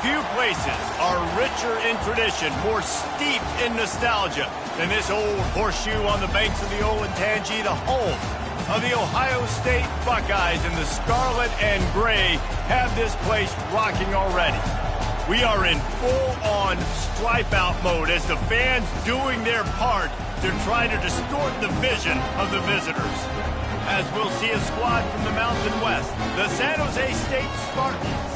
Few places are richer in tradition, more steeped in nostalgia than this old horseshoe on the banks of the old Ncaa, the home of the Ohio State Buckeyes. And the scarlet and gray have this place rocking already. We are in full-on stripe-out mode as the fans doing their part to try to distort the vision of the visitors. As we'll see a squad from the Mountain West, the San Jose State Spartans,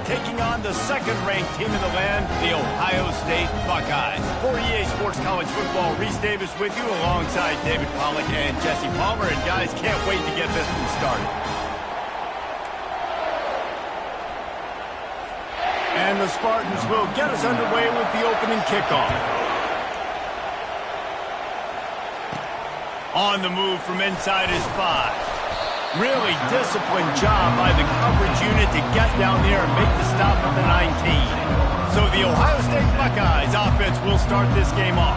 taking on the second-ranked team in the land, the Ohio State Buckeyes. For EA Sports College Football, Reese Davis with you alongside David Pollack and Jesse Palmer. And guys, can't wait to get this one started. And the Spartans will get us underway with the opening kickoff. On the move from inside his 5. Really disciplined job by the coverage unit to get down there and make the stop at the 19. So the Ohio State Buckeyes offense will start this game off.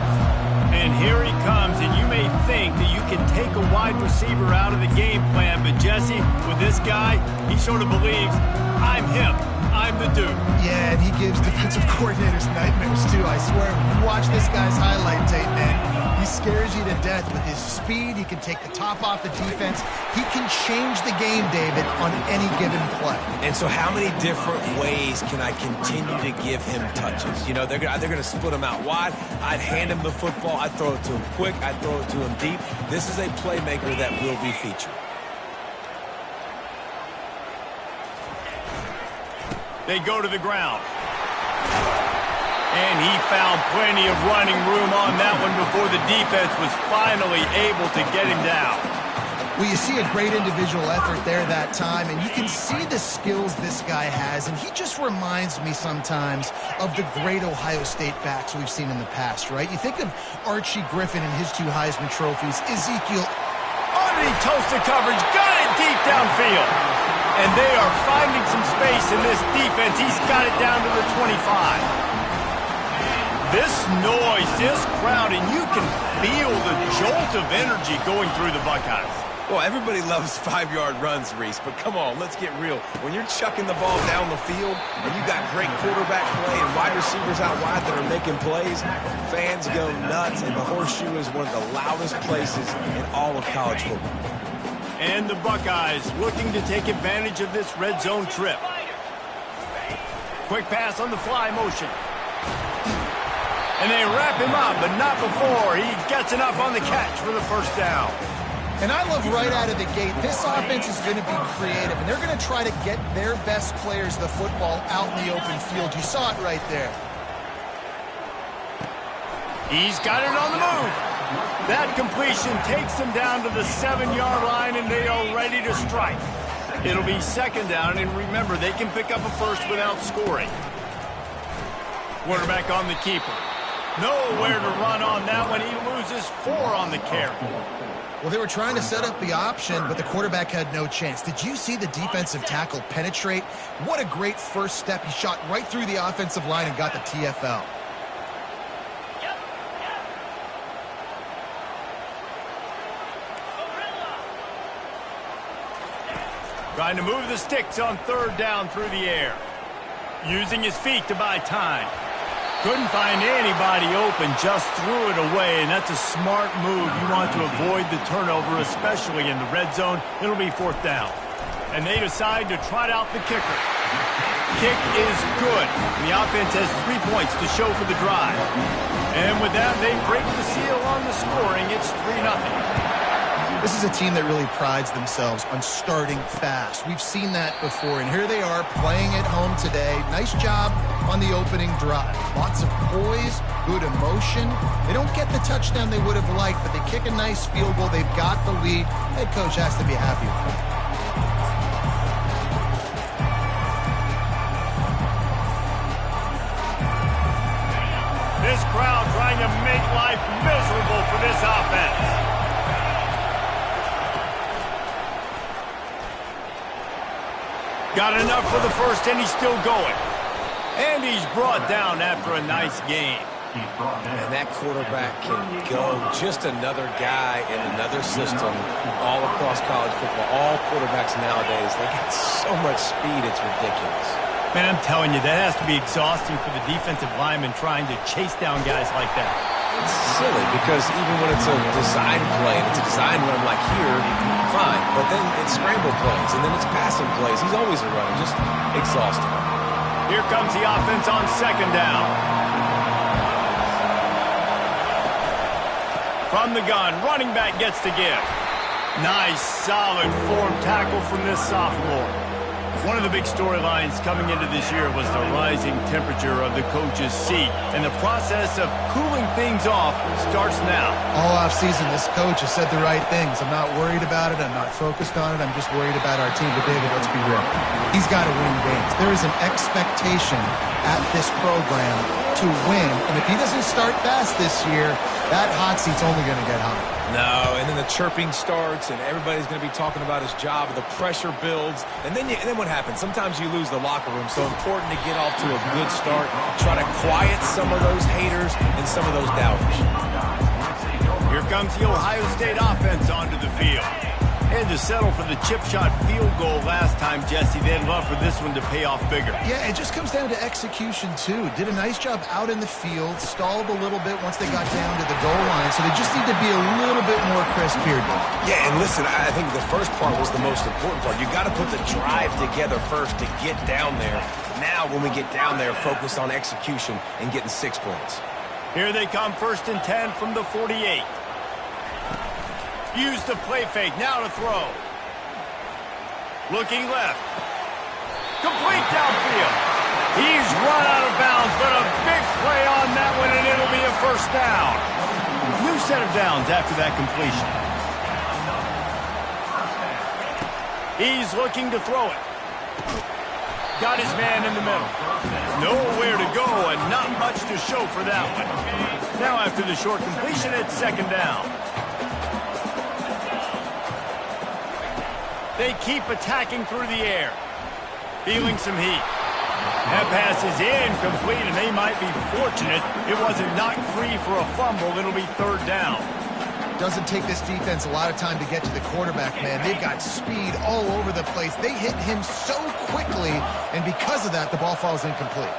And here he comes, and you may think that you can take a wide receiver out of the game plan, but Jesse, with this guy, he sort of believes, I'm him. I'm the dude. Yeah, and he gives defensive coordinators nightmares, too. I swear, when you watch this guy's highlight tape, man, he scares you to death with his speed. He can take the top off the defense. He can change the game, David, on any given play. And so how many different ways can I continue to give him touches? You know, they're going to split him out wide. I'd hand him the football. I'd throw it to him quick. I'd throw it to him deep. This is a playmaker that will be featured. They go to the ground. And he found plenty of running room on that one before the defense was finally able to get him down. Well, you see a great individual effort there that time, and you can see the skills this guy has, and he just reminds me sometimes of the great Ohio State backs we've seen in the past, right? You think of Archie Griffin and his 2 Heisman trophies, Ezekiel. Underneath toasted coverage, got it deep downfield. And they are finding some space in this defense. He's got it down to the 25. This noise, this crowd, and you can feel the jolt of energy going through the Buckeyes. Well, everybody loves 5-yard runs, Reese, but come on, let's get real. When you're chucking the ball down the field and you got great quarterback play and wide receivers out wide that are making plays, fans go nuts, and the horseshoe is one of the loudest places in all of college football. And the Buckeyes looking to take advantage of this red zone trip. Quick pass on the fly motion. And they wrap him up, but not before he gets enough on the catch for the first down. And I love right out of the gate, this offense is going to be creative, and they're going to try to get their best players the football out in the open field. You saw it right there. He's got it on the move. That completion takes them down to the 7-yard line, and they are ready to strike. It'll be second down, and remember, they can pick up a first without scoring. Quarterback on the keeper. Nowhere to run on that one. He loses 4 on the carry. Well, they were trying to set up the option, but the quarterback had no chance. Did you see the defensive tackle penetrate? What a great first step. He shot right through the offensive line and got the TFL. Trying to move the sticks on 3rd down through the air. Using his feet to buy time. Couldn't find anybody open, just threw it away, and that's a smart move. You want to avoid the turnover, especially in the red zone. It'll be 4th down. And they decide to trot out the kicker. Kick is good. The offense has 3 points to show for the drive. And with that, they break the seal on the scoring. It's 3-0. This is a team that really prides themselves on starting fast. We've seen that before, and here they are playing at home today. Nice job on the opening drive. Lots of poise, good emotion. They don't get the touchdown they would have liked, but they kick a nice field goal. They've got the lead. Head coach has to be happy with it. This crowd trying to make life miserable for this offense. Got enough for the first, and he's still going. And he's brought down after a nice game. And that quarterback can go. Just another guy in another system all across college football. All quarterbacks nowadays, they got so much speed, it's ridiculous. Man, I'm telling you, that has to be exhausting for the defensive lineman trying to chase down guys like that. It's silly because even when it's a design play, and it's a design run like here, fine. But then it's scramble plays, and then it's passing plays. He's always a runner, just exhausting. Here comes the offense on second down. From the gun, running back gets the give. Nice, solid form tackle from this sophomore. One of the big storylines coming into this year was the rising temperature of the coach's seat, and the process of cooling things off starts now. All offseason, this coach has said the right things. I'm not worried about it. I'm not focused on it. I'm just worried about our team. But, David, let's be real. He's got to win games. There is an expectation at this program to win, and if he doesn't start fast this year, that hot seat's only going to get hot. No, and then the chirping starts, and everybody's going to be talking about his job. The pressure builds, and then what happens? Sometimes you lose the locker room, so important to get off to a good start. Try to quiet some of those haters and some of those doubters. Here comes the Ohio State offense onto the field. They had to settle for the chip shot field goal last time, Jesse. They'd love for this one to pay off bigger. Yeah, it just comes down to execution, too. Did a nice job out in the field, stalled a little bit once they got down to the goal line, so they just need to be a little bit more crisp here, Dave. Yeah, and listen, I think the first part was the most important part. You got to put the drive together first to get down there. Now, when we get down there, focus on execution and getting 6 points. Here they come, 1st and 10 from the 48. Use the play fake, now to throw. Looking left. Complete downfield. He's run out of bounds, but a big play on that one, and it'll be a first down. New set of downs after that completion. He's looking to throw it. Got his man in the middle. Nowhere to go, and not much to show for that one. Now after the short completion, it's 2nd down. They keep attacking through the air. Feeling some heat. That pass is incomplete, and they might be fortunate it wasn't knocked free for a fumble. It'll be 3rd down. Doesn't take this defense a lot of time to get to the quarterback, man. They've got speed all over the place. They hit him so quickly, and because of that, the ball falls incomplete.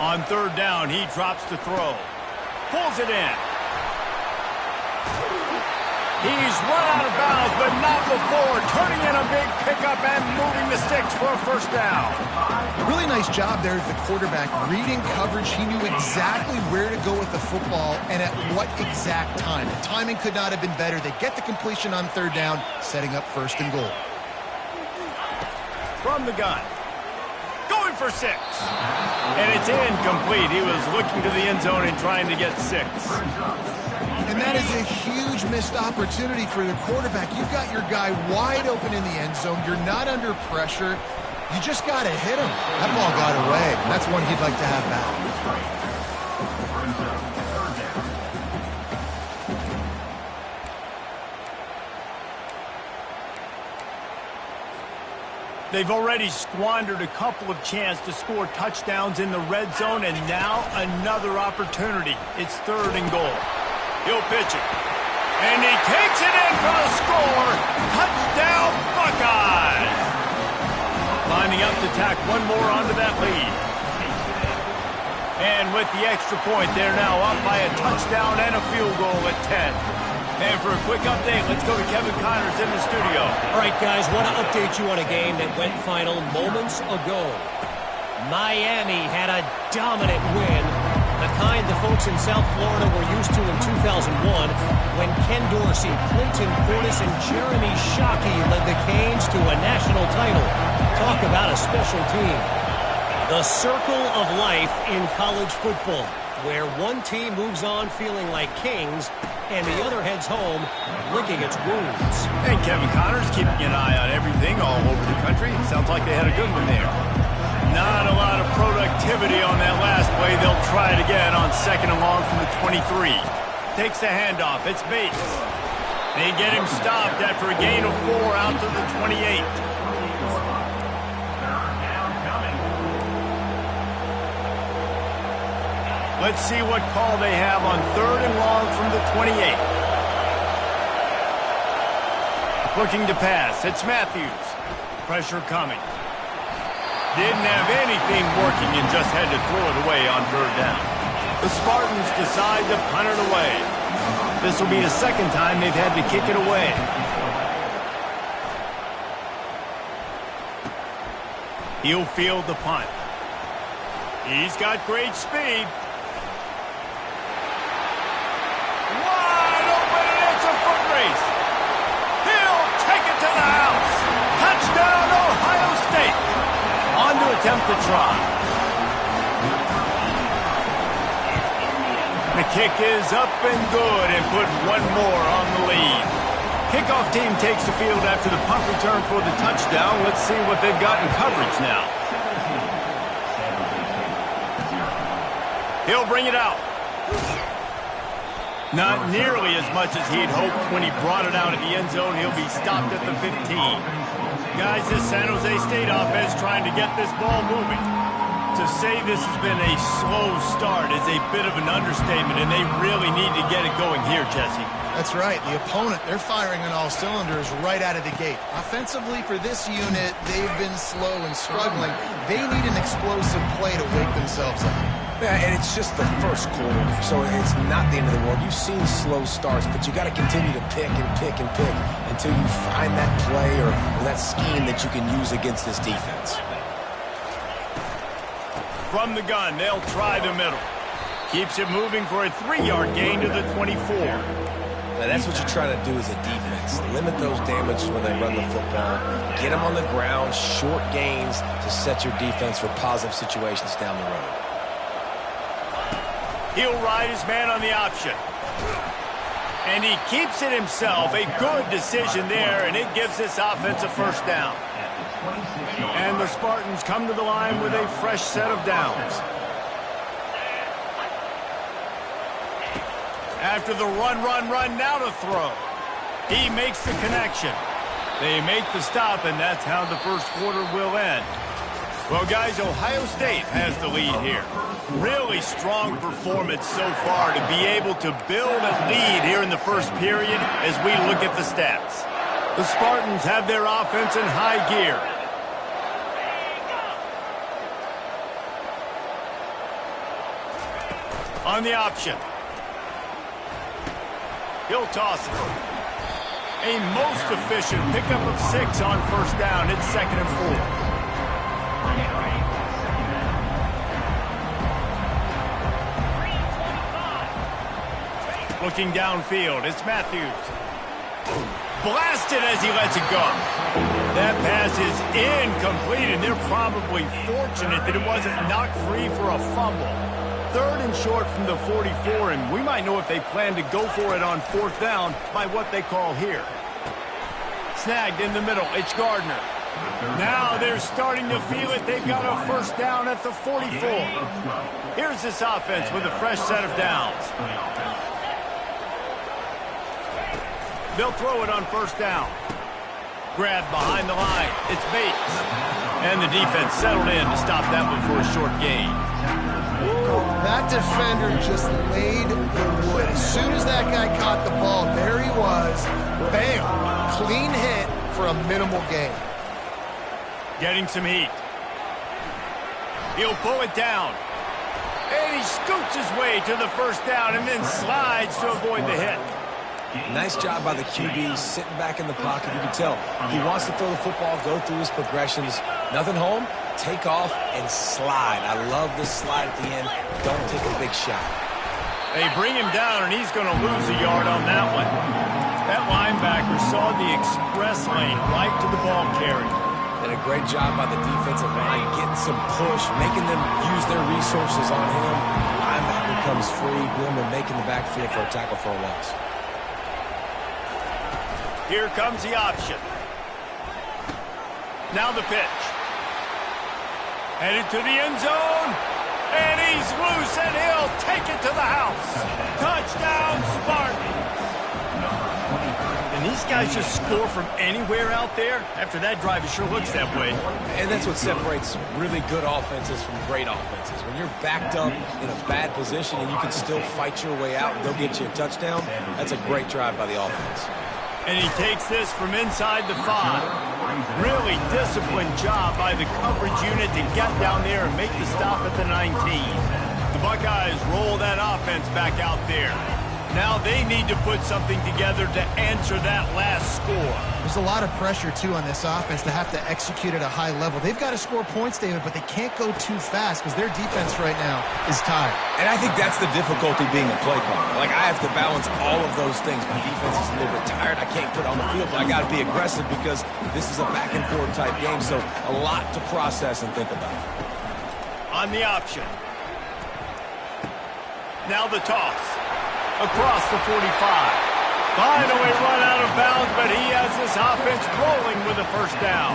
On 3rd down, he drops to throw. Pulls it in. He's run out of bounds, but not before. Turning in a big pickup and moving the sticks for a first down. Really nice job there as the quarterback. Reading coverage, he knew exactly where to go with the football and at what exact time. The timing could not have been better. They get the completion on 3rd down, setting up 1st and goal. From the gun. Going for 6. And it's incomplete. He was looking to the end zone and trying to get 6. And that is a huge missed opportunity for the quarterback. You've got your guy wide open in the end zone. You're not under pressure. You just got to hit him. That ball got away. That's one he'd like to have back. They've already squandered a couple of chances to score touchdowns in the red zone, and now another opportunity. It's 3rd and goal. He'll pitch it. And he takes it in for the score. Touchdown, Buckeyes. Lining up to tack one more onto that lead. And with the extra point, they're now up by a touchdown and a field goal at 10. And for a quick update, let's go to Kevin Connors in the studio. All right, guys, want to update you on a game that went final moments ago. Miami had a dominant win, the kind the folks in South Florida were used to in 2001 when Ken Dorsey, Clinton Portis, and Jeremy Shockey led the Canes to a national title. Talk about a special team. The circle of life in college football, where one team moves on feeling like kings and the other heads home licking its wounds. And Kevin Connors keeping an eye on everything all over the country. Sounds like they had a good one there. Not a lot of productivity on that last play. They'll try it again on 2nd and long from the 23. Takes the handoff. It's Bates. They get him stopped after a gain of 4 out to the 28. Let's see what call they have on 3rd and long from the 28. Looking to pass. It's Matthews. Pressure coming. Didn't have anything working and just had to throw it away on 3rd down. The Spartans decide to punt it away. This will be the 2nd time they've had to kick it away. He'll field the punt. He's got great speed. Wide open, and it's a foot race. He'll take it to the house. Touchdown, Ohio State. On to attempt the try. The kick is up and good and put one more on the lead. Kickoff team takes the field after the punt return for the touchdown. Let's see what they've got in coverage now. He'll bring it out. Not nearly as much as he'd hoped when he brought it out at the end zone. He'll be stopped at the 15. Guys, this San Jose State offense trying to get this ball moving. To say this has been a slow start is a bit of an understatement, and they really need to get it going here, Jesse. That's right. The opponent, they're firing on all cylinders right out of the gate. Offensively, for this unit, they've been slow and struggling. They need an explosive play to wake themselves up. Yeah, and it's just the first quarter, so it's not the end of the world. You've seen slow starts, but you got to continue to pick and pick and pick until you find that play or that scheme that you can use against this defense. From the gun, they'll try the middle. Keeps it moving for a 3-yard gain to the 24. Now that's what you try to do as a defense. Limit those damages when they run the football. Get them on the ground, short gains to set your defense for positive situations down the road. He'll ride his man on the option. And he keeps it himself. A good decision there, and it gives this offense a 1st down. And the Spartans come to the line with a fresh set of downs. After the run, now to throw. He makes the connection. They make the stop, and that's how the 1st quarter will end. Well, guys, Ohio State has the lead here. Really strong performance so far to be able to build a lead here in the 1st period as we look at the stats. The Spartans have their offense in high gear. On the option. He'll toss it. A most efficient pickup of 6 on 1st down. It's 2nd and 4. Looking downfield, it's Matthews. Blasted as he lets it go. That pass is incomplete, and they're probably fortunate that it wasn't knocked free for a fumble. 3rd and short from the 44, and we might know if they plan to go for it on 4th down by what they call here. Snagged in the middle, it's Gardner. Now they're starting to feel it. They've got a 1st down at the 44. Here's this offense with a fresh set of downs. They'll throw it on 1st down. Grab behind the line. It's Bates. And the defense settled in to stop that one for a short gain. That defender just laid the wood. As soon as that guy caught the ball, there he was. Bam! Clean hit for a minimal gain. Getting some heat. He'll pull it down. And he scoots his way to the 1st down and then slides to avoid the hit. Nice job by the QB, sitting back in the pocket. You can tell he wants to throw the football, go through his progressions. Nothing home, take off, and slide. I love this slide at the end. Don't take a big shot. They bring him down, and he's going to lose a yard on that one. That linebacker saw the express lane right to the ball carrier. Did a great job by the defensive line, getting some push, making them use their resources on him. Linebacker comes free, boom, and making the backfield for a tackle for a loss. Here comes the option. Now the pitch. Headed to the end zone. And he's loose, and he'll take it to the house. Touchdown, Spartans. And these guys just score from anywhere out there. After that drive, it sure looks that way. And that's what separates really good offenses from great offenses. When you're backed up in a bad position and you can still fight your way out and go get you a touchdown, that's a great drive by the offense. And he takes this from inside the 5. Really disciplined job by the coverage unit to get down there and make the stop at the 19. The Buckeyes roll that offense back out there. Now they need to put something together to answer that last score. There's a lot of pressure, too, on this offense to have to execute at a high level. They've got to score points, David, but they can't go too fast because their defense right now is tired. And I think that's the difficulty being a play caller. Like, I have to balance all of those things. My defense is a little bit tired. I can't put it on the field, but I got to be aggressive because this is a back-and-forth type game, so a lot to process and think about. On the option. Now the toss. Across the 45. Finally run out of bounds, but he has this offense rolling with a first down.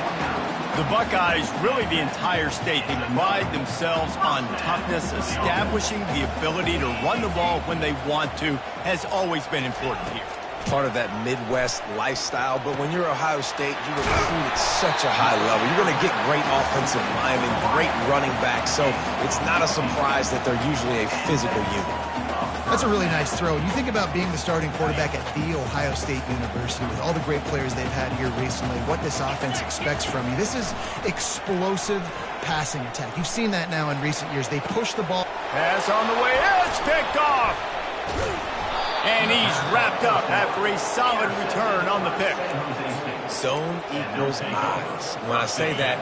The Buckeyes, really the entire state, they pride themselves on toughness. Establishing the ability to run the ball when they want to has always been important here. Part of that Midwest lifestyle, but when you're Ohio State, you recruit at such a high level. You're going to get great offensive linemen, great running backs, so it's not a surprise that they're usually a physical unit. That's a really nice throw. And you think about being the starting quarterback at The Ohio State University with all the great players they've had here recently, what this offense expects from you. This is explosive passing attack. You've seen that now in recent years. They push the ball. Pass on the way. It's picked off. And he's wrapped up after a solid return on the pick. Zone equals eyes. When I say that,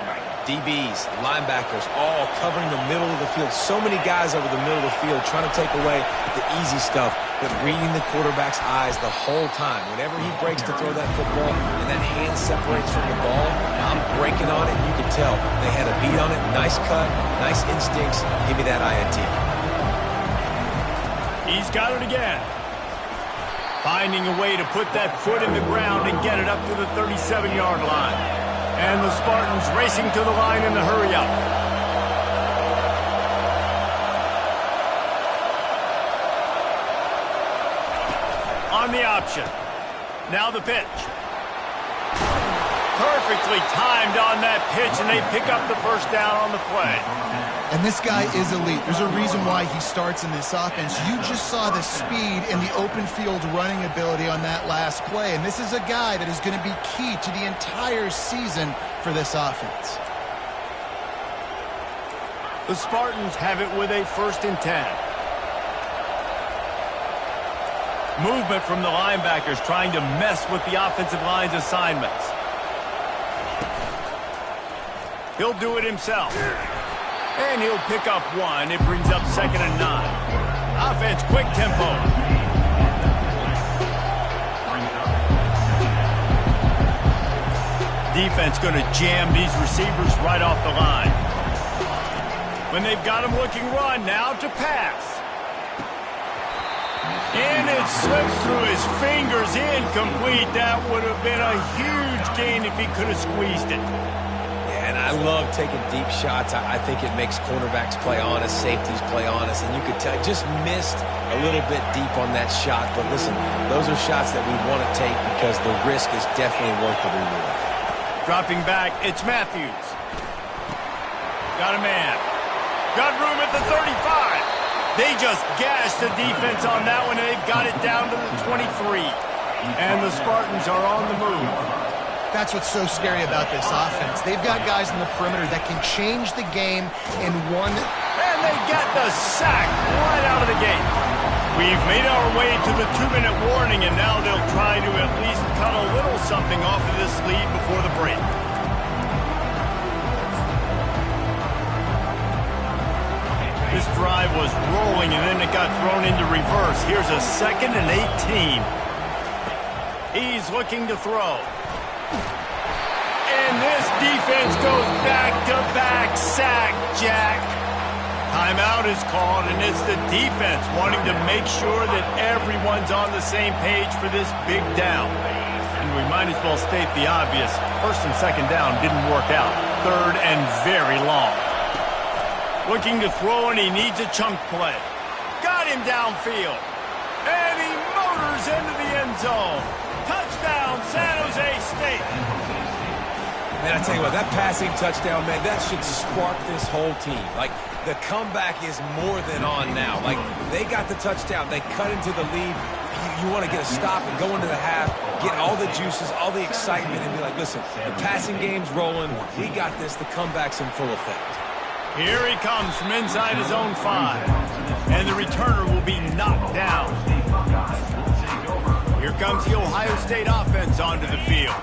DBs, linebackers, all covering the middle of the field. So many guys over the middle of the field trying to take away the easy stuff, but reading the quarterback's eyes the whole time. Whenever he breaks to throw that football and that hand separates from the ball, I'm breaking on it. You can tell they had a beat on it. Nice cut, nice instincts. Give me that INT. He's got it again. Finding a way to put that foot in the ground and get it up to the 37-yard line. And the Spartans racing to the line in the hurry-up. On the option. Now the pitch. Perfectly timed on that pitch, and they pick up the first down on the play. And this guy is elite. There's a reason why he starts in this offense. You just saw the speed and the open field running ability on that last play. And this is a guy that is going to be key to the entire season for this offense. The Spartans have it with a 1st and 10. Movement from the linebackers trying to mess with the offensive line's assignments. He'll do it himself. And he'll pick up one. It brings up 2nd and 9. Offense, quick tempo. Defense going to jam these receivers right off the line. When they've got him looking run, now to pass. And it slips through his fingers, incomplete. That would have been a huge gain if he could have squeezed it. And I love taking deep shots. I think it makes cornerbacks play honest, safeties play honest, and you could tell just missed a little bit deep on that shot. But listen, those are shots that we want to take because the risk is definitely worth the reward. Dropping back, it's Matthews. Got a man. Got room at the 35. They just gashed the defense on that one, and they've got it down to the 23. And the Spartans are on the move. That's what's so scary about this offense. They've got guys in the perimeter that can change the game in one. And they get the sack right out of the gate. We've made our way to the 2-minute warning, and now they'll try to at least cut a little something off of this lead before the break. This drive was rolling, and then it got thrown into reverse. Here's a 2nd and 18. He's looking to throw. And this defense goes back-to-back sack, Jack. Timeout is called, and it's the defense wanting to make sure that everyone's on the same page for this big down. And we might as well state the obvious. 1st and 2nd down didn't work out. 3rd and very long. Looking to throw, and he needs a chunk play. Got him downfield. And he motors into the end zone. Touchdown, San Jose State. Man, I tell you what, that passing touchdown, man, that should spark this whole team. Like, the comeback is more than on now. Like, they got the touchdown. They cut into the lead. you want to get a stop and go into the half, get all the juices, all the excitement, and be like, listen, the passing game's rolling. We got this. The comeback's in full effect. Here he comes from inside his own 5. And the returner will be knocked down. Here comes the Ohio State offense onto the field.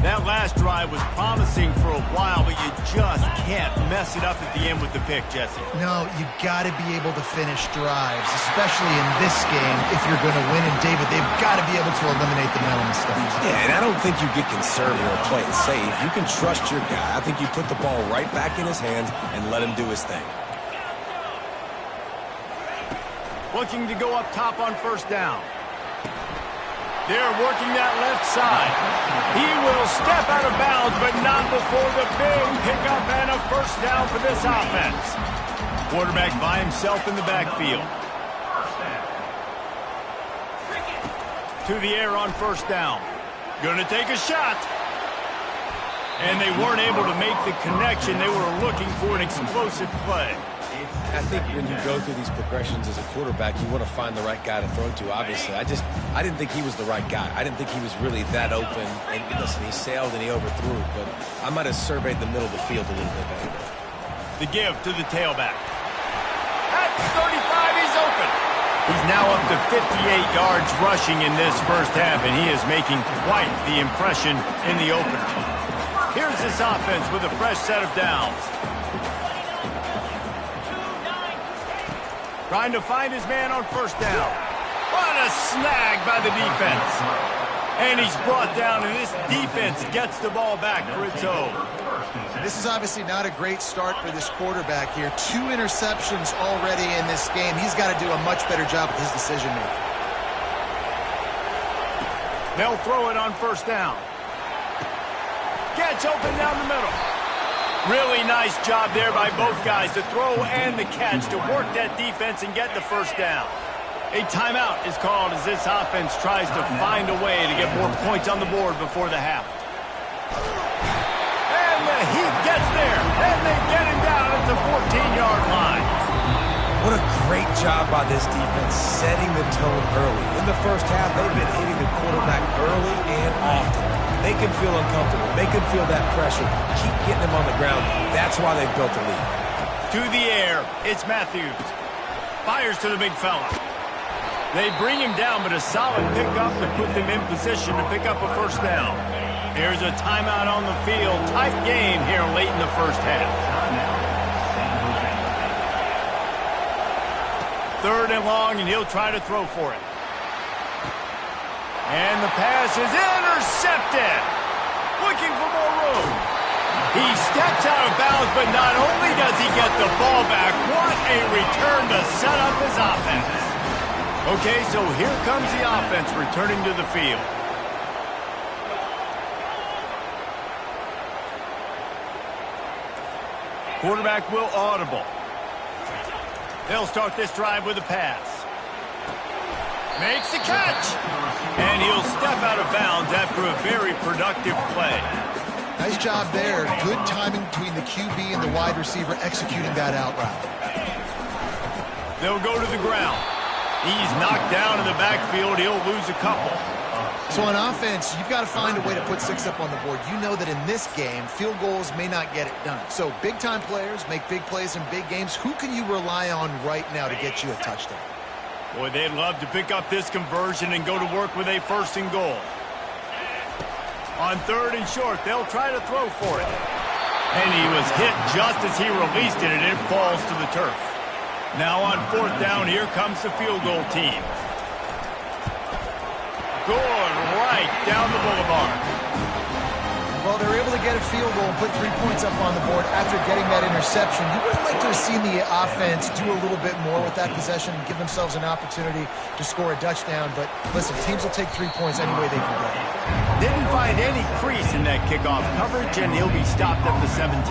That last drive was promising for a while, but you just can't mess it up at the end with the pick, Jesse. No, you got to be able to finish drives, especially in this game if you're going to win. And, David, they've got to be able to eliminate the mental mistakes. Yeah, and I don't think you get conservative or play it safe. You can trust your guy. I think you put the ball right back in his hands and let him do his thing. Looking to go up top on first down. They're working that left side. He will step out of bounds, but not before the big pickup and a first down for this offense. Quarterback by himself in the backfield. To the air on first down. Gonna take a shot. And they weren't able to make the connection. They were looking for an explosive play. I think when you go through these progressions as a quarterback, you want to find the right guy to throw to, obviously. I didn't think he was the right guy. I didn't think he was really that open. And listen, he sailed and he overthrew it, but I might have surveyed the middle of the field a little bit better. The give to the tailback. At 35, he's open. He's now up to 58 yards rushing in this first half, and he is making quite the impression in the opener. Here's this offense with a fresh set of downs. Trying to find his man on first down. What a snag by the defense. And he's brought down, and this defense gets the ball back for its own. This is obviously not a great start for this quarterback here. 2 interceptions already in this game. He's got to do a much better job with his decision-making. They'll throw it on first down. Gets open down the middle. Really nice job there by both guys, the throw and the catch, to work that defense and get the first down. A timeout is called as this offense tries to find a way to get more points on the board before the half. And the Heat gets there, and they get him down at the 14-yard line. What a great job by this defense setting the tone early. In the first half, they've been hitting the quarterback early and often. They can feel uncomfortable. They can feel that pressure. Keep getting them on the ground. That's why they've built a lead. To the air, it's Matthews. Fires to the big fella. They bring him down, but a solid pickup to put them in position to pick up a first down. There's a timeout on the field. Tight game here late in the first half. 3rd and long, and he'll try to throw for it. And the pass is intercepted. Looking for more room. He steps out of bounds, but not only does he get the ball back, what a return to set up his offense. Okay, so here comes the offense returning to the field. Quarterback will audible. They'll start this drive with a pass. Makes the catch. And he'll step out of bounds after a very productive play. Nice job there. Good timing between the QB and the wide receiver executing that out route. They'll go to the ground. He's knocked down in the backfield. He'll lose a couple. So on offense, you've got to find a way to put 6 up on the board. You know that in this game, field goals may not get it done. So big-time players make big plays in big games. Who can you rely on right now to get you a touchdown? Boy, they'd love to pick up this conversion and go to work with a 1st and goal. On 3rd and short, they'll try to throw for it. And he was hit just as he released it, and it falls to the turf. Now on 4th down, here comes the field goal team. Good, right down the boulevard. Well, they're able to get a field goal and put 3 points up on the board after getting that interception. You would like to have seen the offense do a little bit more with that possession and give themselves an opportunity to score a touchdown. But listen, teams will take 3 points any way they can get it. Didn't find any crease in that kickoff coverage, and he'll be stopped at the 17.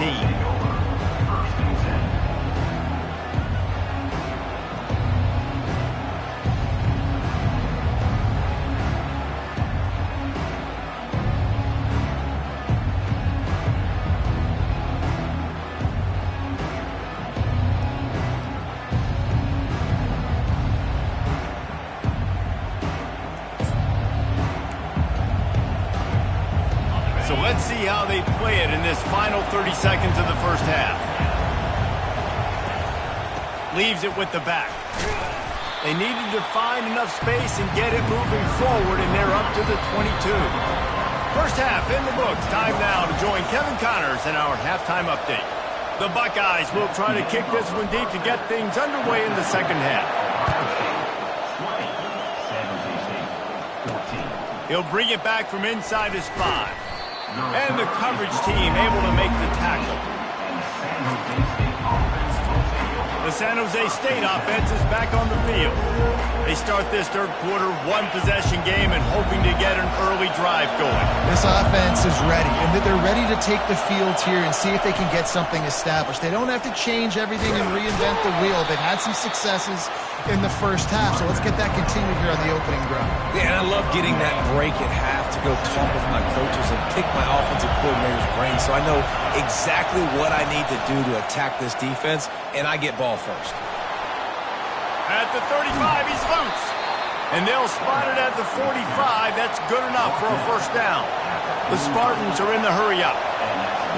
see how they play it in this final 30 seconds of the first half. Leaves it with the back. They needed to find enough space and get it moving forward, and they're up to the 22. First half in the books. Time now to join Kevin Connors in our halftime update. The Buckeyes will try to kick this one deep to get things underway in the second half. He'll bring it back from inside his 5. And the coverage team able to make the tackle. The San Jose State offense is back on the field. They start this third quarter one-possession game and hoping to get an early drive going. This offense is ready, and they're ready to take the field here and see if they can get something established. They don't have to change everything and reinvent the wheel. They've had some successes in the first half, so let's get that continued here on the opening drive. Yeah, and I love getting that break at half to go talk with my coaches and pick my offensive coordinator's brain so I know exactly what I need to do to attack this defense, and I get ball first. At the 35, he's loose. And they'll spot it at the 45. That's good enough for a first down. The Spartans are in the hurry up.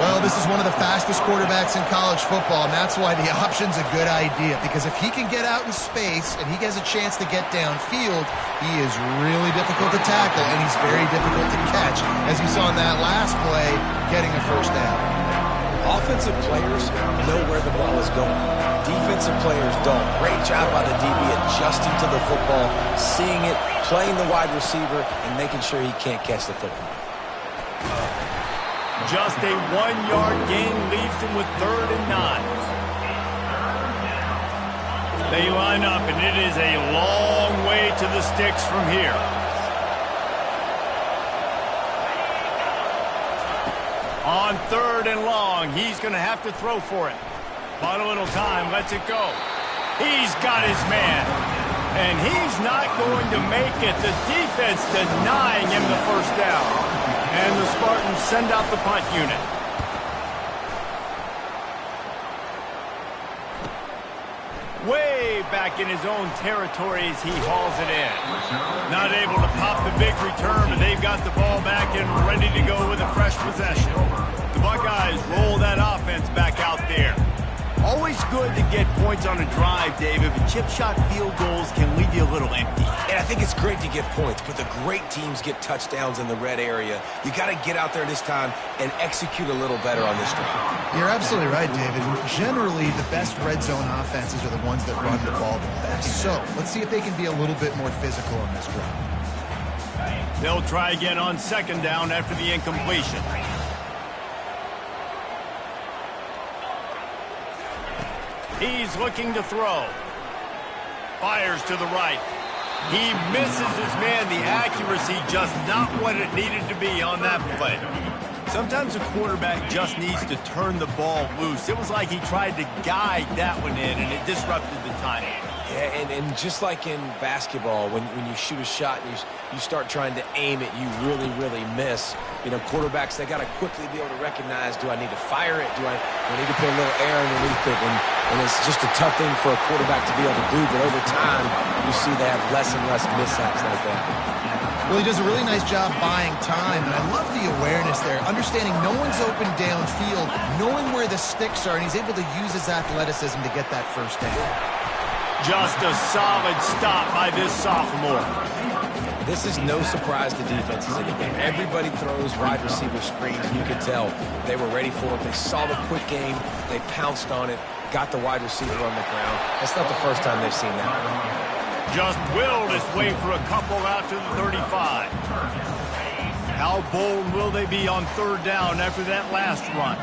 Well, this is one of the fastest quarterbacks in college football, and that's why the option's a good idea. Because if he can get out in space and he has a chance to get downfield, he is really difficult to tackle, and he's very difficult to catch, as you saw in that last play, getting a first down. Offensive players know where the ball is going. Defensive players don't. Great job by the DB adjusting to the football, seeing it, playing the wide receiver, and making sure he can't catch the football. Just a 1-yard gain leaves him with 3rd and 9. They line up, and it is a long way to the sticks from here. On 3rd and long, he's going to have to throw for it. Bought a little time, lets it go. He's got his man. And he's not going to make it. The defense denying him the first down. And the Spartans send out the punt unit. Way back in his own territory as he hauls it in. Not able to pop the big return, but they've got the ball back and ready to go with a fresh possession. The Buckeyes roll that offense back out there. Always good to get points on a drive, David, but chip shot field goals can leave you a little empty. And I think it's great to get points, but the great teams get touchdowns in the red area. You got to get out there this time and execute a little better on this drive. You're absolutely right, David. Generally, the best red zone offenses are the ones that run the ball the best. So let's see if they can be a little bit more physical on this drive. They'll try again on 2nd down after the incompletion. He's looking to throw. Fires to the right. He misses his man. The accuracy just not what it needed to be on that play. Sometimes a quarterback just needs to turn the ball loose. It was like he tried to guide that one in, and it disrupted the timing. Yeah, and just like in basketball, when you shoot a shot and you start trying to aim it, you really miss. You know, quarterbacks, they got to quickly be able to recognize, do I need to fire it? Do I need to put a little air underneath it? And it's just a tough thing for a quarterback to be able to do, but over time, you see they have less and less mishaps like that. Well, he does a really nice job buying time, and I love the awareness there, understanding no one's open downfield, knowing where the sticks are, and he's able to use his athleticism to get that first down. Just a solid stop by this sophomore. This is no surprise to defenses anymore. Everybody throws wide receiver screens. You could tell they were ready for it. They saw the quick game. They pounced on it, got the wide receiver on the ground. That's not the first time they've seen that. Just willed his way for a couple out to the 35. How bold will they be on 3rd down after that last run?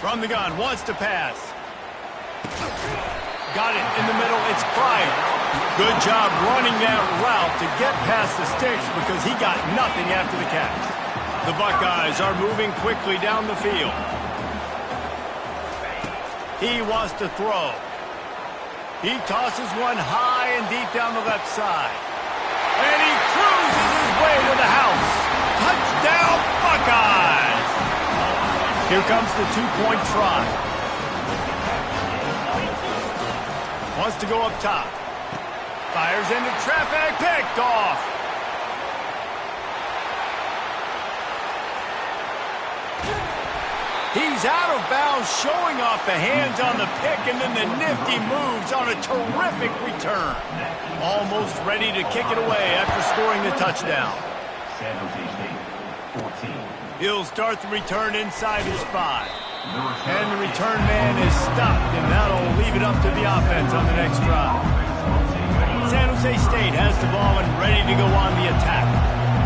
From the gun, wants to pass. Got it in the middle, it's Pryor. Good job running that route to get past the sticks because he got nothing after the catch. The Buckeyes are moving quickly down the field. He wants to throw. He tosses one high and deep down the left side. And he cruises his way to the house. Touchdown, Buckeyes! Here comes the 2-point try. Wants to go up top. Fires into traffic, picked off. He's out of bounds, showing off the hands on the pick, and then the nifty moves on a terrific return. Almost ready to kick it away after scoring the touchdown. He'll start the return inside his 5. And the return man is stopped, and that'll leave it up to the offense on the next drive. San Jose State has the ball and ready to go on the attack.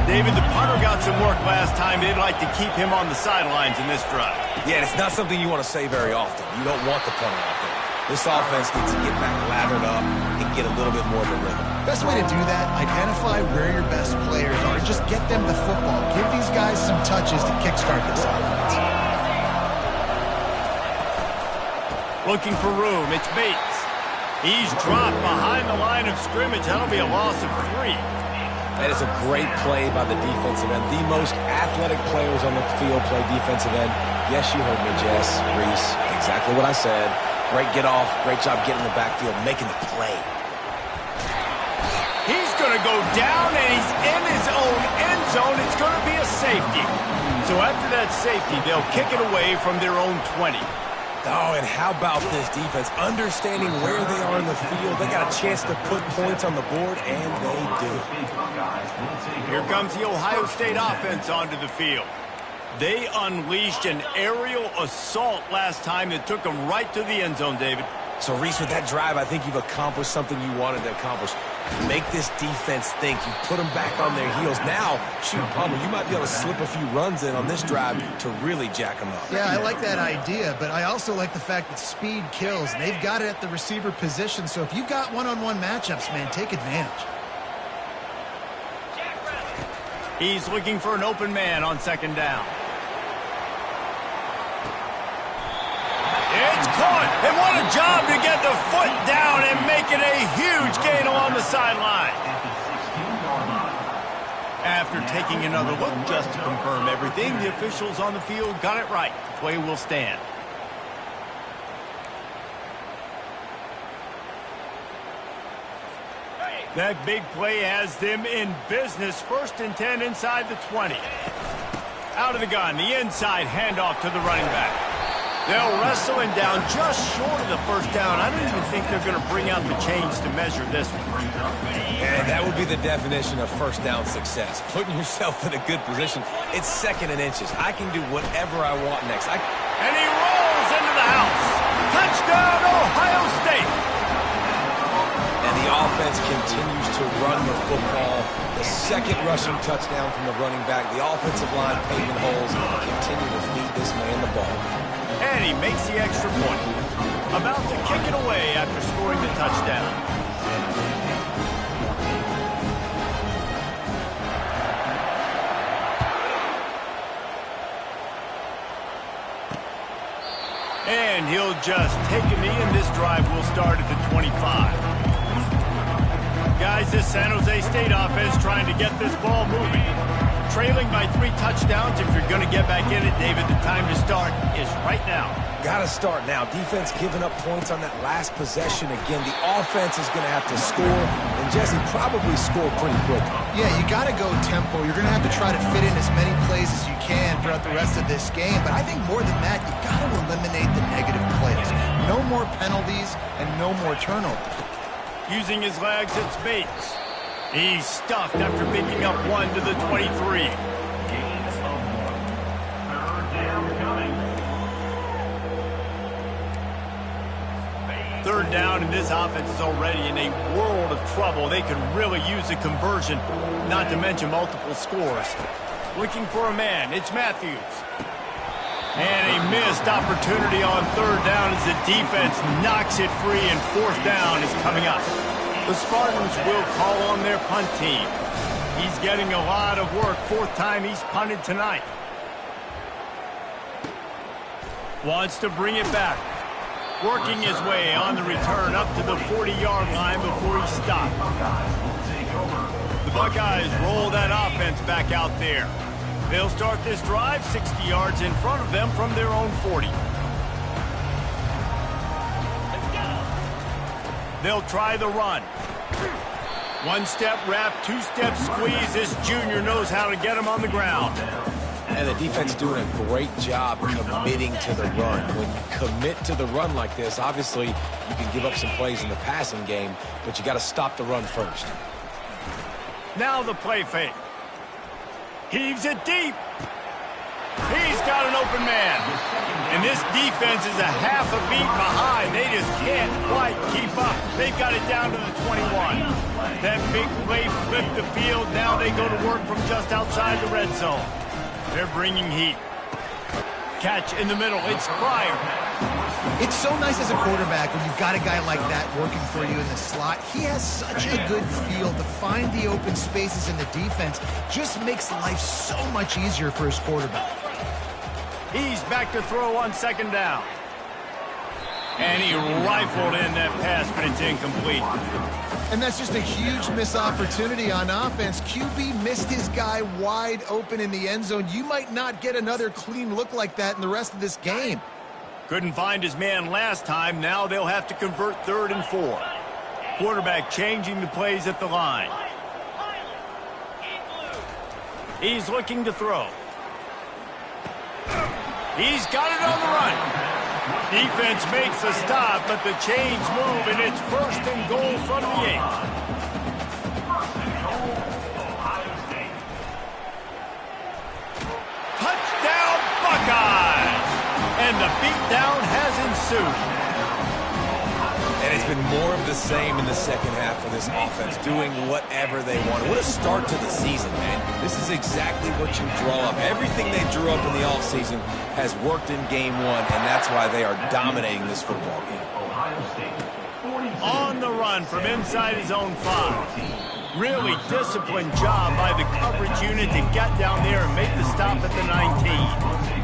David, the punter got some work last time. They'd like to keep him on the sidelines in this drive. Yeah, it's not something you want to say very often. You don't want the punter out there. This offense needs to get back lathered up and get a little bit more of a rhythm. Best way to do that, identify where your best players are. Just get them the football. Give these guys some touches to kickstart this offense. Looking for room, it's Bates. He's dropped behind the line of scrimmage. That'll be a loss of 3. That is a great play by the defensive end. The most athletic players on the field play defensive end. Yes, you heard me, Jess, Reese. Exactly what I said. Great get off. Great job getting in the backfield, making the play. He's going to go down, and he's in his own end zone. It's going to be a safety. So after that safety, they'll kick it away from their own 20. Oh, and how about this defense? Understanding where they are in the field. They got a chance to put points on the board, and they do. Here comes the Ohio State offense onto the field. They unleashed an aerial assault last time that took them right to the end zone, David. So, Reese, with that drive, I think you've accomplished something you wanted to accomplish. Make this defense think. You put them back on their heels. Now, shoot, Palmer, you might be able to slip a few runs in on this drive to really jack them up. Yeah, I like that idea, but I also like the fact that speed kills. And they've got it at the receiver position, so if you've got one-on-one matchups, man, take advantage. He's looking for an open man on second down. It's caught, and what a job to get the foot down and make it a huge gain along the sideline. After taking another look just to confirm everything, the officials on the field got it right. The play will stand. That big play has them in business. 1st and 10 inside the 20. Out of the gun, the inside handoff to the running back. They'll wrestle him down just short of the first down. I don't even think they're going to bring out the chains to measure this one. And that would be the definition of first down success. Putting yourself in a good position. It's 2nd and inches. I can do whatever I want next. And he rolls into the house. Touchdown, Ohio State. And the offense continues to run the football. The 2nd rushing touchdown from the running back. The offensive line paving holes. Continue to feed this man the ball. And he makes the extra point. About to kick it away after scoring the touchdown. And he'll just take a knee, and this drive will start at the 25. Guys, this San Jose State offense trying to get this ball moving. Trailing by 3 touchdowns. If you're going to get back in it, David, the time to start is right now. Got to start now. Defense giving up points on that last possession. Again, the offense is going to have to score, and Jesse probably score pretty quick. Yeah, you got to go tempo. You're going to have to try to fit in as many plays as you can throughout the rest of this game. But I think more than that, you've got to eliminate the negative plays. No more penalties and no more turnovers. Using his legs, it's Bates. He's stuffed after picking up 1 to the 23. Third down, and this offense is already in a world of trouble. They could really use a conversion, not to mention multiple scores. Looking for a man, it's Matthews. And a missed opportunity on 3rd down as the defense knocks it free, and 4th down is coming up. The Spartans will call on their punt team. He's getting a lot of work. 4th time he's punted tonight. Wants to bring it back. Working his way on the return up to the 40-yard line before he stopped. The Buckeyes roll that offense back out there. They'll start this drive 60 yards in front of them from their own 40. They'll try the run. 1-step wrap, 2-step squeeze. This junior knows how to get him on the ground. And the defense doing a great job committing to the run. When you commit to the run like this, obviously you can give up some plays in the passing game, but you got to stop the run first. Now the play fake. Heaves it deep. He's got an open man. And this defense is a half a beat behind. They just can't quite keep up. They've got it down to the 21. That big play flipped the field. Now they go to work from just outside the red zone. They're bringing heat. Catch in the middle. It's fired. It's so nice as a quarterback when you've got a guy like that working for you in the slot. He has such a good feel to find the open spaces in the defense. Just makes life so much easier for his quarterback. He's back to throw on second down. And he rifled in that pass, but it's incomplete. And that's just a huge missed opportunity on offense. QB missed his guy wide open in the end zone. You might not get another clean look like that in the rest of this game. Couldn't find his man last time. Now they'll have to convert 3rd and 4. Quarterback changing the plays at the line. He's looking to throw. He's got it on the run. Defense makes a stop, but the chains move, and it's 1st and goal from the 8. Touchdown, Buckeyes! And the beatdown has ensued. And it's been more of the same in the second half for this offense, doing whatever they want. What a start to the season, man. This is exactly what you draw up. Everything they drew up in the offseason has worked in game 1, and that's why they are dominating this football game. On the run from inside his own 5. Really disciplined job by the coverage unit to get down there and make the stop at the 19.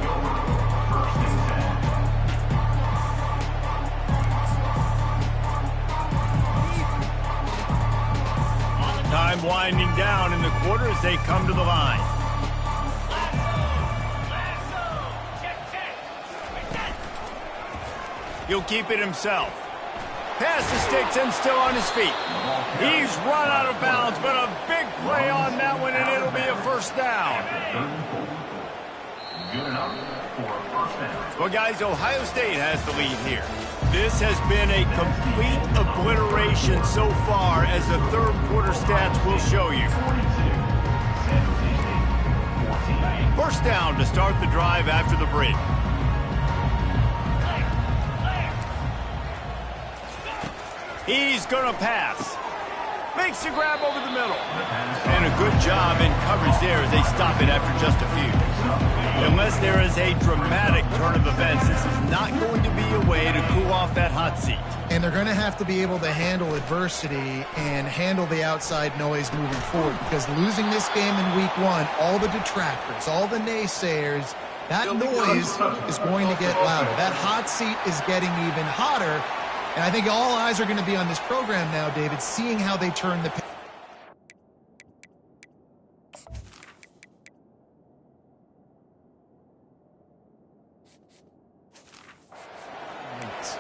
Time winding down in the quarter as they come to the line. He'll keep it himself. Pass the sticks and still on his feet. He's run out of bounds, but a big play on that one, and it'll be a 1st down. Well, guys, Ohio State has the lead here. This has been a complete obliteration so far, as the 3rd quarter stats will show you. 1st down to start the drive after the break. He's going to pass. Makes the grab over the middle. And a good job in coverage there as they stop it after just a few. Unless there is a dramatic turn of events, this is not going to be a way to cool off that hot seat. And they're going to have to be able to handle adversity and handle the outside noise moving forward, because losing this game in week 1, all the detractors, all the naysayers, that noise is going to get louder. That hot seat is getting even hotter. And I think all eyes are going to be on this program now, David, seeing how they turn the page.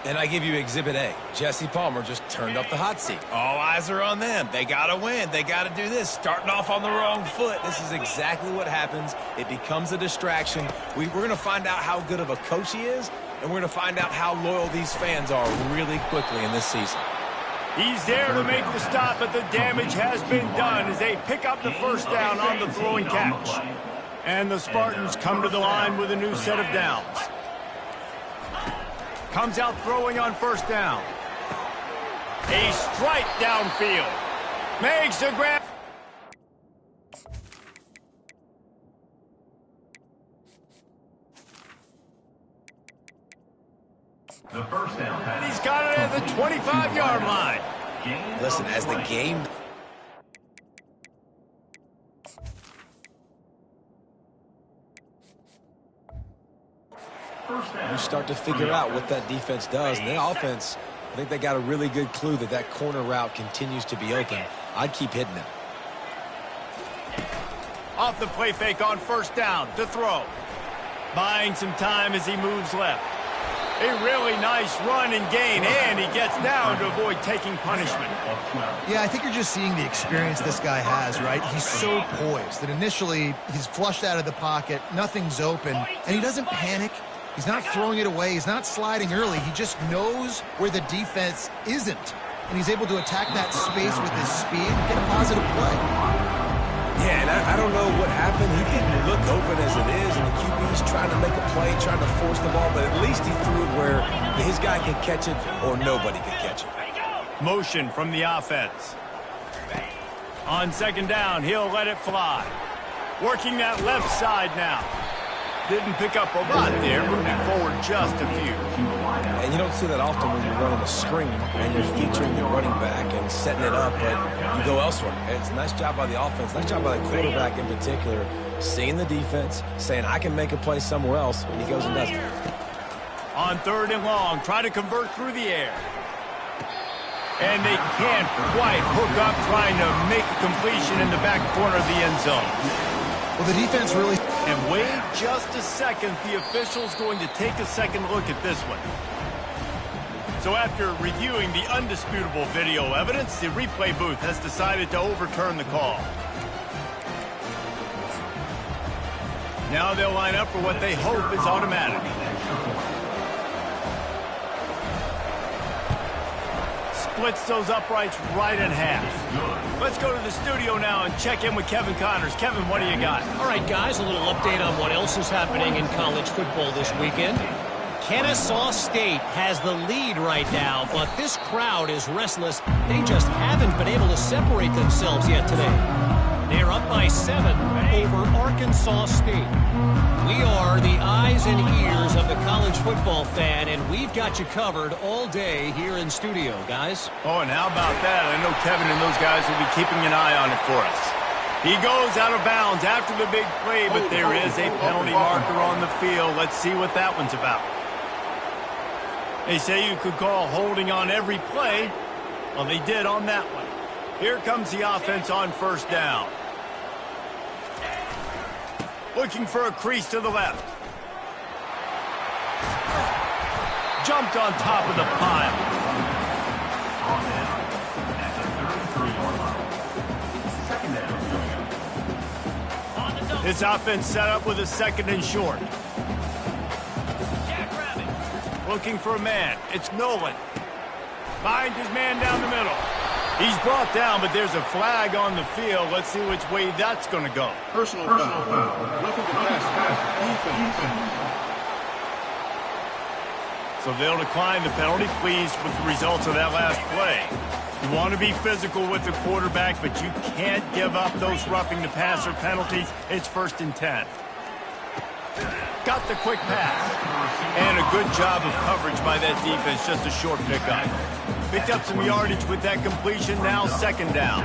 And I give you Exhibit A. Jesse Palmer just turned up the hot seat. All eyes are on them. They got to win. They got to do this. Starting off on the wrong foot. This is exactly what happens. It becomes a distraction. We're going to find out how good of a coach he is, and we're going to find out how loyal these fans are really quickly in this season. He's there to make the stop, but the damage has been done as they pick up the 1st down on the throw and catch. And the Spartans come to the line with a new set of downs. Comes out throwing on 1st down. A strike downfield. Makes the grab. The 1st down. He's got it at the 25-yard line. Listen, as the game... You start to figure out what that defense does. And the offense, I think they got a really good clue that that corner route continues to be open. I'd keep hitting it. Off the play fake on 1st down to throw. Buying some time as he moves left. A really nice run and gain, and he gets down to avoid taking punishment. Yeah, I think you're just seeing the experience this guy has, right? He's so poised that initially he's flushed out of the pocket, nothing's open, and he doesn't panic. He's not throwing it away. He's not sliding early. He just knows where the defense isn't, and he's able to attack that space with his speed and get a positive play. Yeah, and I don't know what happened. He didn't look open as it is, and the QB's trying to make a play, trying to force the ball, but at least he threw it where his guy can catch it or nobody can catch it. Motion from the offense. On second down, he'll let it fly. Working that left side now. Didn't pick up a lot there, moving forward just a few. And you don't see that often when you're running a screen and you're featuring the running back and setting it up, but you go elsewhere. It's a nice job by the offense, nice job by the quarterback in particular, seeing the defense, saying, I can make a play somewhere else, and he goes and does it. On third and long, try to convert through the air. And they can't quite hook up trying to make a completion in the back corner of the end zone. Well, the defense really... And wait just a second. The official's going to take a second look at this one. So after reviewing the undisputable video evidence, the replay booth has decided to overturn the call. Now they'll line up for what they hope is automatic. Splits those uprights right in half. Let's go to the studio now and check in with Kevin Connors. Kevin, what do you got? All right, guys, a little update on what else is happening in college football this weekend. Ncaa State has the lead right now, but this crowd is restless. They just haven't been able to separate themselves yet today. They're up by 7 over Arkansas State. We are the eyes and ears of the college football fan, and we've got you covered all day here in studio, guys. Oh, and how about that? I know Kevin and those guys will be keeping an eye on it for us. He goes out of bounds after the big play, but there is a penalty marker on the field. Let's see what that one's about. They say you could call holding on every play. Well, they did on that one. Here comes the offense on first down. Looking for a crease to the left. Jumped on top of the pile. This offense set up with a second and short. Looking for a man. It's Nolan. Finds his man down the middle. He's brought down, but there's a flag on the field. Let's see which way that's going to go. Personal foul. Roughing the pass. So they'll decline the penalty, pleased with the results of that last play. You want to be physical with the quarterback, but you can't give up those roughing the passer penalties. It's 1st and 10. Got the quick pass. And a good job of coverage by that defense, just a short pickup. Picked up some yardage with that completion, now second down.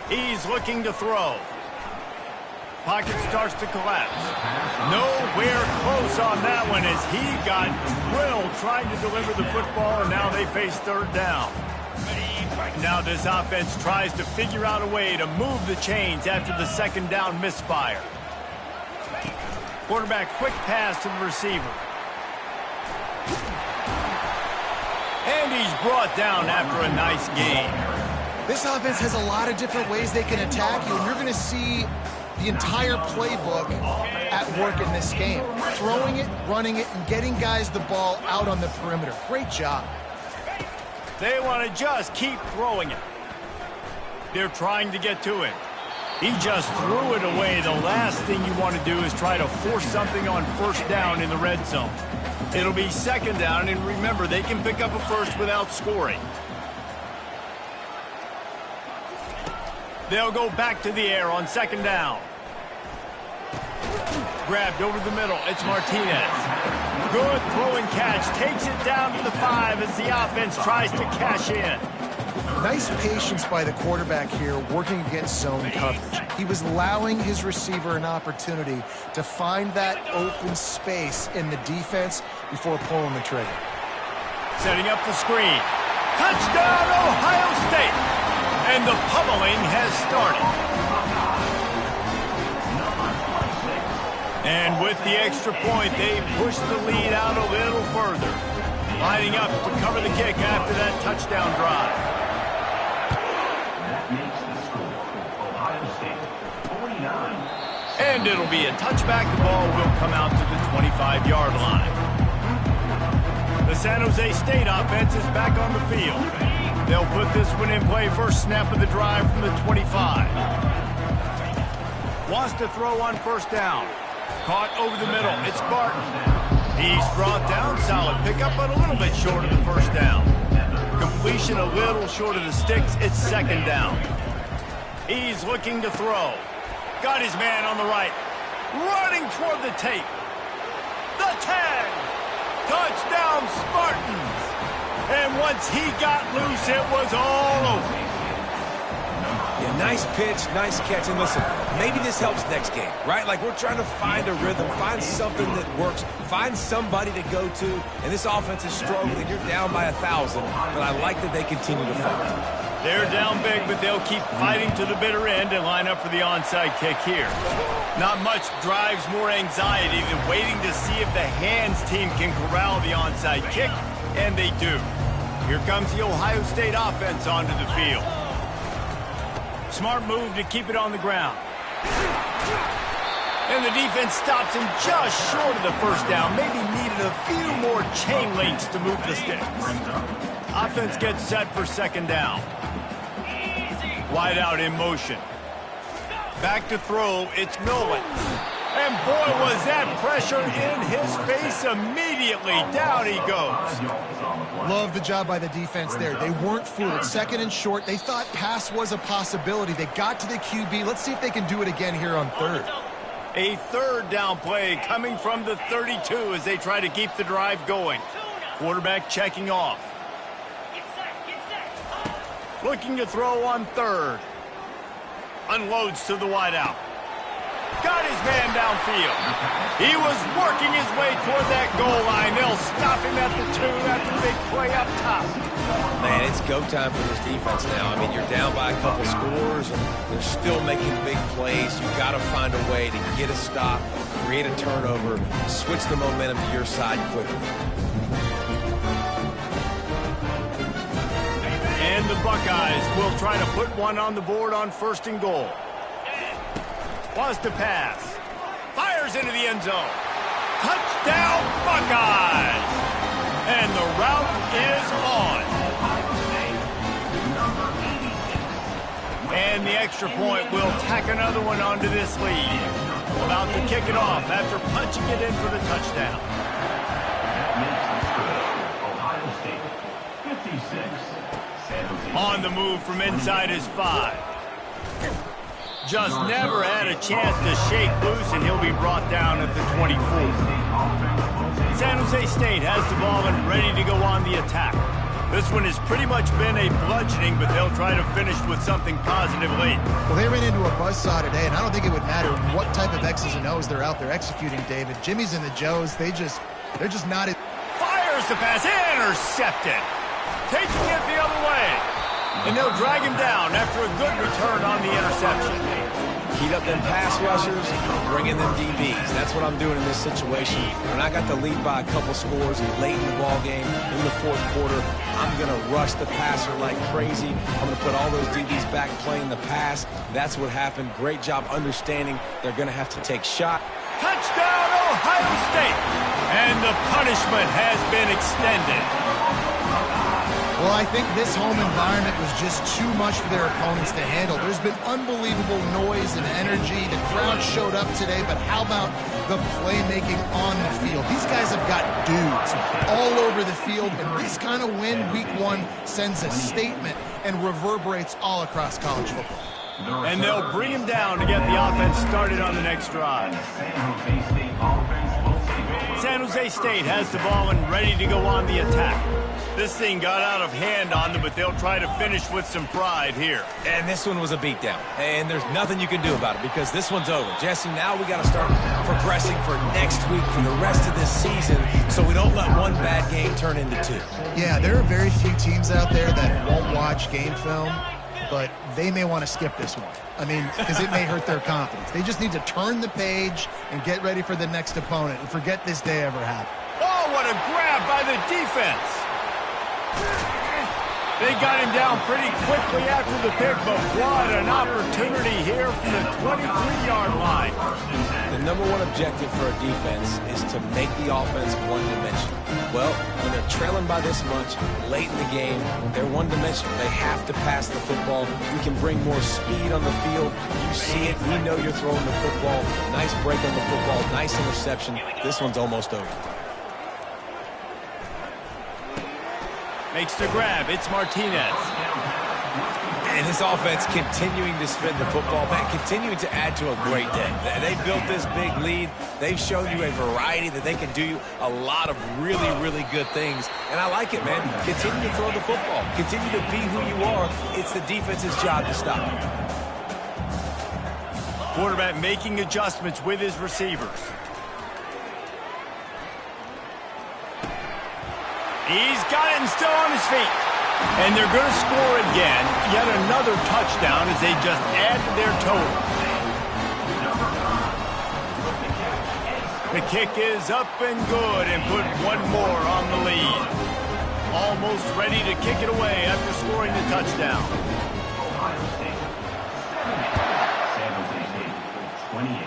He's looking to throw. Pocket starts to collapse. Nowhere close on that one as he got drilled trying to deliver the football, and now they face third down. Now this offense tries to figure out a way to move the chains after the second down misfire. Quarterback quick pass to the receiver. And he's brought down after a nice gain. This offense has a lot of different ways they can attack you, and you're going to see the entire playbook at work in this game. Throwing it, running it, and getting guys the ball out on the perimeter. Great job. They want to just keep throwing it. They're trying to get to it. He just threw it away. The last thing you want to do is try to force something on first down in the red zone. It'll be second down, and remember, they can pick up a first without scoring. They'll go back to the air on second down. Grabbed over the middle. It's Martinez. Good throwing catch. Takes it down to the 5 as the offense tries to cash in. Nice patience by the quarterback here working against zone coverage. He was allowing his receiver an opportunity to find that open space in the defense before pulling the trigger. Setting up the screen. Touchdown, Ohio State! And the pummeling has started. And with the extra point, they push the lead out a little further. Lining up to cover the kick after that touchdown drive. That makes the score Ohio State 49. And it'll be a touchback. The ball will come out to the 25-yard line. The San Jose State offense is back on the field. They'll put this one in play first snap of the drive from the 25. Wants to throw on first down. Caught over the middle. It's Barton. He's brought down. Solid pickup, but a little bit short of the first down. Completion a little short of the sticks. It's second down. He's looking to throw. Got his man on the right. Running toward the tape. The tag. Touchdown, Spartans. And once he got loose, it was all over. Yeah, nice pitch, nice catch. And listen, maybe this helps next game, right? Like we're trying to find a rhythm, find something that works, find somebody to go to. And this offense is struggling. You're down by 1,000, but I like that they continue to fight. They're down big, but they'll keep fighting to the bitter end and line up for the onside kick here. Not much drives more anxiety than waiting to see if the hands team can corral the onside kick, and they do. Here comes the Ohio State offense onto the field. Smart move to keep it on the ground. And the defense stops him just short of the first down. Maybe needed a few more chain links to move the sticks. Offense gets set for second down. Wide out in motion. Back to throw, it's Nolan. And boy, was that pressure in his face immediately. Down he goes. Love the job by the defense there. They weren't fooled. Second and short, they thought pass was a possibility. They got to the QB. Let's see if they can do it again here on third. A third down play coming from the 32 as they try to keep the drive going. Quarterback checking off. Looking to throw on third. Unloads to the wideout. Got his man downfield. He was working his way toward that goal line. They'll stop him at the 2 after the big play up top. Man, it's go time for this defense now. I mean, you're down by a couple scores, and they're still making big plays. You've got to find a way to get a stop, create a turnover, switch the momentum to your side quickly. And the Buckeyes will try to put one on the board on first and goal. Wants to pass. Fires into the end zone. Touchdown, Buckeyes! And the route is on. And the extra point will tack another one onto this lead. About to kick it off after punching it in for the touchdown. Ohio State 56. On the move from inside his 5. Just never had a chance to shake loose, and he'll be brought down at the 24. San Jose State has the ball and ready to go on the attack. This one has pretty much been a bludgeoning, but they'll try to finish with something positive late. Well, they ran into a buzzsaw today, and I don't think it would matter what type of X's and O's they're out there executing, David. Jimmy's and the Joes, they're just not... Fires the pass, intercepted. Taking it the other way. And they'll drag him down after a good return on the interception. Heat up them pass rushers, bring in them DBs. That's what I'm doing in this situation. When I got the lead by a couple scores late in the ball game, in the fourth quarter, I'm going to rush the passer like crazy. I'm going to put all those DBs back playing the pass. That's what happened. Great job understanding they're going to have to take shot. Touchdown, Ohio State! And the punishment has been extended. Well, I think this home environment was just too much for their opponents to handle. There's been unbelievable noise and energy. The crowd showed up today, but how about the playmaking on the field? These guys have got dudes all over the field, and this kind of win week 1 sends a statement and reverberates all across college football. And they'll bring him down to get the offense started on the next drive. San Jose State has the ball and ready to go on the attack. This thing got out of hand on them, but they'll try to finish with some pride here. And this one was a beatdown. And there's nothing you can do about it because this one's over. Jesse, now we got to start progressing for next week for the rest of this season so we don't let one bad game turn into 2. Yeah, there are very few teams out there that won't watch game film but they may want to skip this one. I mean, because it may hurt their confidence. They just need to turn the page and get ready for the next opponent and forget this day ever happened. Oh, what a grab by the defense. They got him down pretty quickly after the pick, but what an opportunity here from the 23-yard line. The number one objective for a defense is to make the offense one-dimensional. Well, when they're trailing by this much, late in the game, they're one-dimensional. They have to pass the football. We can bring more speed on the field. You see it. We know you're throwing the football. Nice break on the football. Nice interception. This one's almost over. Makes the grab. It's Martinez. And this offense continuing to spin the football back, continuing to add to a great day. They built this big lead. They've shown you a variety that they can do a lot of really, really good things. And I like it, man. Continue to throw the football. Continue to be who you are. It's the defense's job to stop you. Quarterback making adjustments with his receivers. He's got it and still on his feet. And they're going to score again. Yet another touchdown as they just add to their total. The kick is up and good and put one more on the lead. Almost ready to kick it away after scoring the touchdown. Ohio State. San Jose State, 28.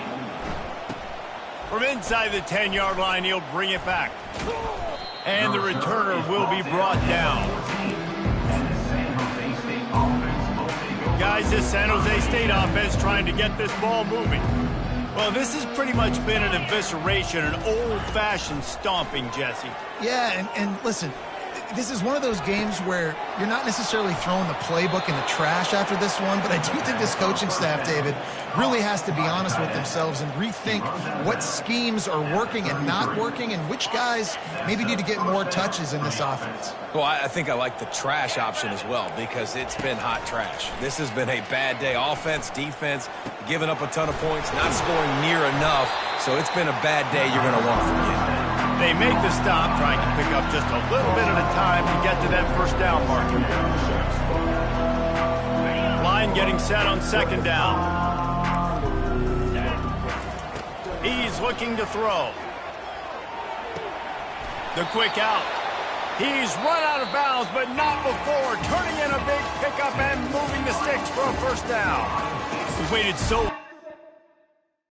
From inside the 10-yard line, he'll bring it back. And the returner will be brought down. Guys, this San Jose State offense trying to get this ball moving. Well, this has pretty much been an evisceration, an old-fashioned stomping, Jesse. Yeah, and listen, this is one of those games where you're not necessarily throwing the playbook in the trash after this one, but I do think this coaching staff, David, really has to be honest with themselves and rethink what schemes are working and not working and which guys maybe need to get more touches in this offense. Well, I think I like the trash option as well because it's been hot trash. This has been a bad day. Offense, defense, giving up a ton of points, not scoring near enough. So it's been a bad day you're going to want to forget. They make the stop, trying to pick up just a little bit at a time to get to that first down marker. Line getting set on second down. He's looking to throw. The quick out. He's run out of bounds, but not before turning in a big pickup and moving the sticks for a first down. We waited so